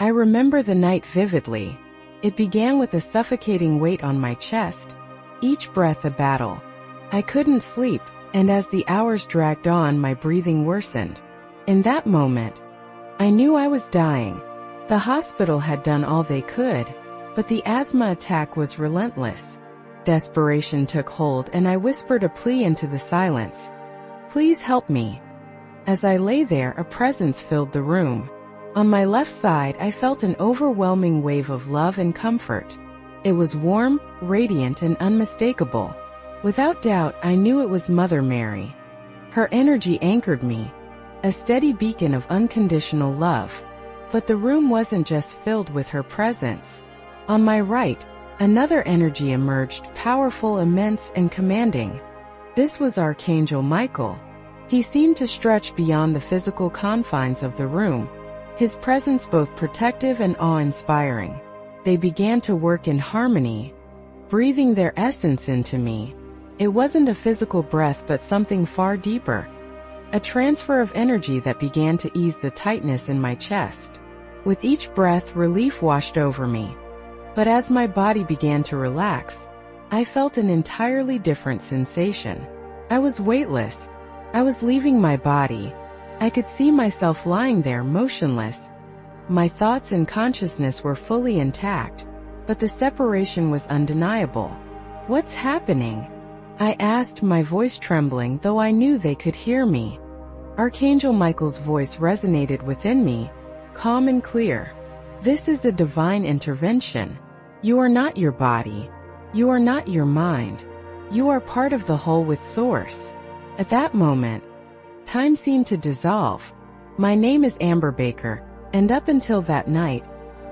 I remember the night vividly. It began with a suffocating weight on my chest, each breath a battle. I couldn't sleep, and as the hours dragged on, my breathing worsened. In that moment, I knew I was dying. The hospital had done all they could, but the asthma attack was relentless. Desperation took hold, and I whispered a plea into the silence. "Please help me." As I lay there, a presence filled the room. On my left side, I felt an overwhelming wave of love and comfort. It was warm, radiant, and unmistakable. Without doubt, I knew it was Mother Mary. Her energy anchored me, a steady beacon of unconditional love. But the room wasn't just filled with her presence. On my right, another energy emerged, powerful, immense, and commanding. This was Archangel Michael. He seemed to stretch beyond the physical confines of the room, his presence both protective and awe-inspiring. They began to work in harmony, breathing their essence into me. It wasn't a physical breath, but something far deeper. A transfer of energy that began to ease the tightness in my chest. With each breath, relief washed over me. But as my body began to relax, I felt an entirely different sensation. I was weightless. I was leaving my body. I could see myself lying there, motionless. My thoughts and consciousness were fully intact, but the separation was undeniable. "What's happening?" I asked, my voice trembling, though I knew they could hear me. Archangel Michael's voice resonated within me, calm and clear. "This is a divine intervention. You are not your body. You are not your mind. You are part of the whole with Source." At that moment, time seemed to dissolve. My name is Amber Baker, and up until that night,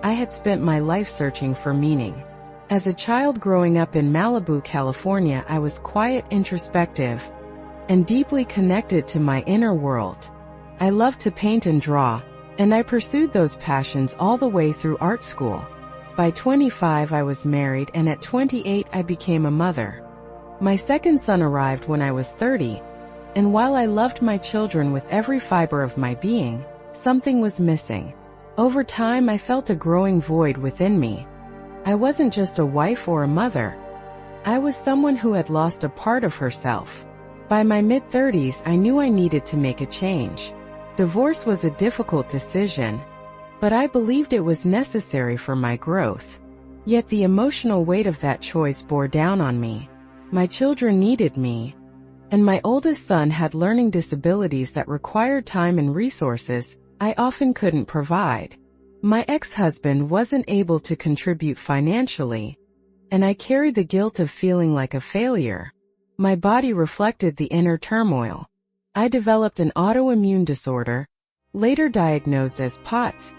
I had spent my life searching for meaning. As a child growing up in Malibu, California, I was quiet, introspective, and deeply connected to my inner world. I loved to paint and draw, and I pursued those passions all the way through art school. By 25, I was married, and at 28, I became a mother. My second son arrived when I was 30, and while I loved my children with every fiber of my being, something was missing. Over time, I felt a growing void within me. I wasn't just a wife or a mother. I was someone who had lost a part of herself. By my mid-30s, I knew I needed to make a change. Divorce was a difficult decision, but I believed it was necessary for my growth. Yet the emotional weight of that choice bore down on me. My children needed me, and my oldest son had learning disabilities that required time and resources I often couldn't provide. My ex-husband wasn't able to contribute financially, and I carried the guilt of feeling like a failure. My body reflected the inner turmoil. I developed an autoimmune disorder, later diagnosed as POTS,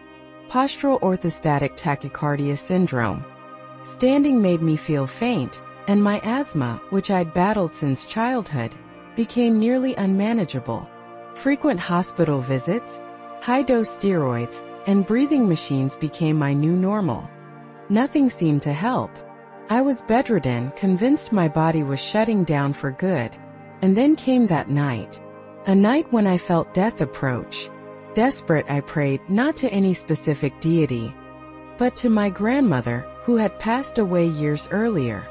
postural orthostatic tachycardia syndrome. Standing made me feel faint, and my asthma, which I'd battled since childhood, became nearly unmanageable. Frequent hospital visits, high-dose steroids, and breathing machines became my new normal. Nothing seemed to help. I was bedridden, convinced my body was shutting down for good. And then came that night. A night when I felt death approach. Desperate, I prayed, not to any specific deity, but to my grandmother, who had passed away years earlier.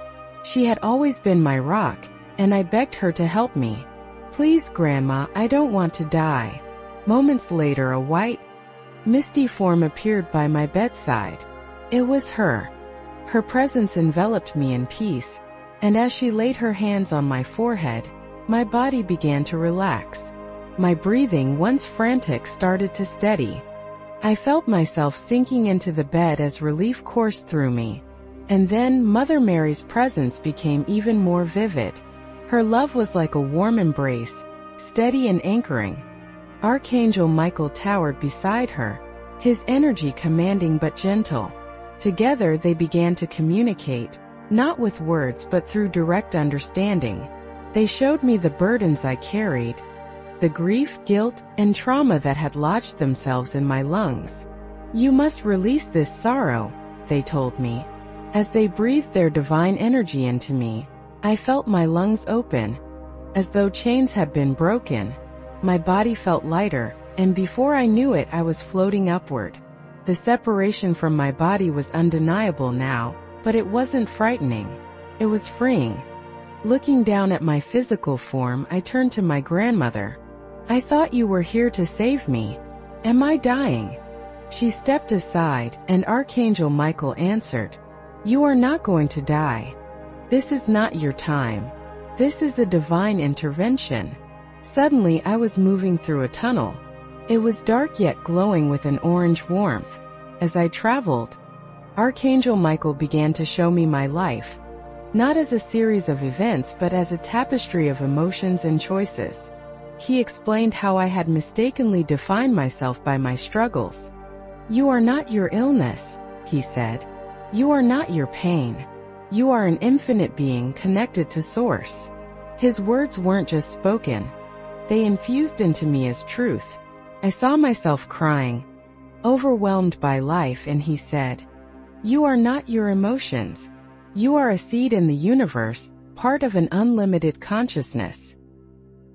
She had always been my rock, and I begged her to help me. "Please, Grandma, I don't want to die." Moments later, a white, misty form appeared by my bedside. It was her. Her presence enveloped me in peace, and as she laid her hands on my forehead, my body began to relax. My breathing, once frantic, started to steady. I felt myself sinking into the bed as relief coursed through me. And then Mother Mary's presence became even more vivid. Her love was like a warm embrace, steady and anchoring. Archangel Michael towered beside her, his energy commanding but gentle. Together they began to communicate, not with words but through direct understanding. They showed me the burdens I carried, the grief, guilt, and trauma that had lodged themselves in my lungs. "You must release this sorrow," they told me. As they breathed their divine energy into me, I felt my lungs open, as though chains had been broken. My body felt lighter, and before I knew it, I was floating upward. The separation from my body was undeniable now, but it wasn't frightening. It was freeing. Looking down at my physical form, I turned to my grandmother. "I thought you were here to save me. Am I dying?" She stepped aside, and Archangel Michael answered, "You are not going to die. This is not your time. This is a divine intervention." Suddenly, I was moving through a tunnel. It was dark yet glowing with an orange warmth. As I traveled, Archangel Michael began to show me my life, not as a series of events but as a tapestry of emotions and choices. He explained how I had mistakenly defined myself by my struggles. "You are not your illness," he said. "You are not your pain. You are an infinite being connected to Source." His words weren't just spoken. They infused into me as truth. I saw myself crying, overwhelmed by life, and he said, "You are not your emotions. You are a seed in the universe, part of an unlimited consciousness."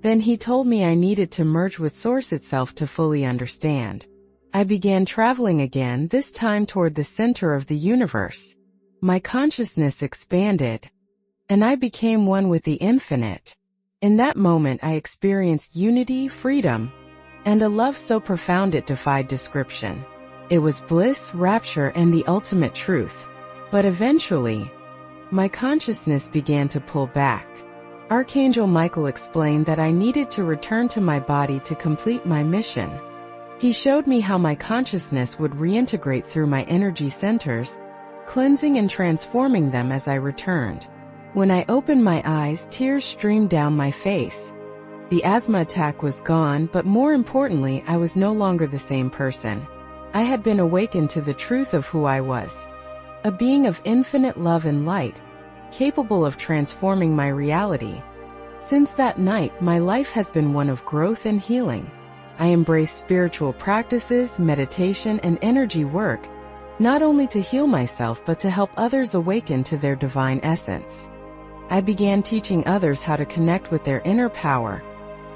Then he told me I needed to merge with Source itself to fully understand. I began traveling again, this time toward the center of the universe. My consciousness expanded, and I became one with the infinite. In that moment I experienced unity, freedom, and a love so profound it defied description. It was bliss, rapture, and the ultimate truth. But eventually, my consciousness began to pull back. Archangel Michael explained that I needed to return to my body to complete my mission. He showed me how my consciousness would reintegrate through my energy centers, cleansing and transforming them as I returned. When I opened my eyes, tears streamed down my face. The asthma attack was gone, but more importantly, I was no longer the same person. I had been awakened to the truth of who I was. A being of infinite love and light, capable of transforming my reality. Since that night, my life has been one of growth and healing. I embraced spiritual practices, meditation, and energy work, not only to heal myself but to help others awaken to their divine essence. I began teaching others how to connect with their inner power,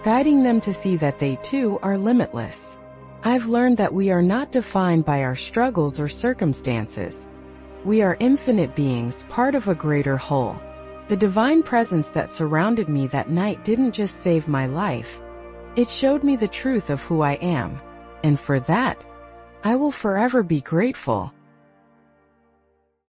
guiding them to see that they too are limitless. I've learned that we are not defined by our struggles or circumstances. We are infinite beings, part of a greater whole. The divine presence that surrounded me that night didn't just save my life. It showed me the truth of who I am. And for that, I will forever be grateful.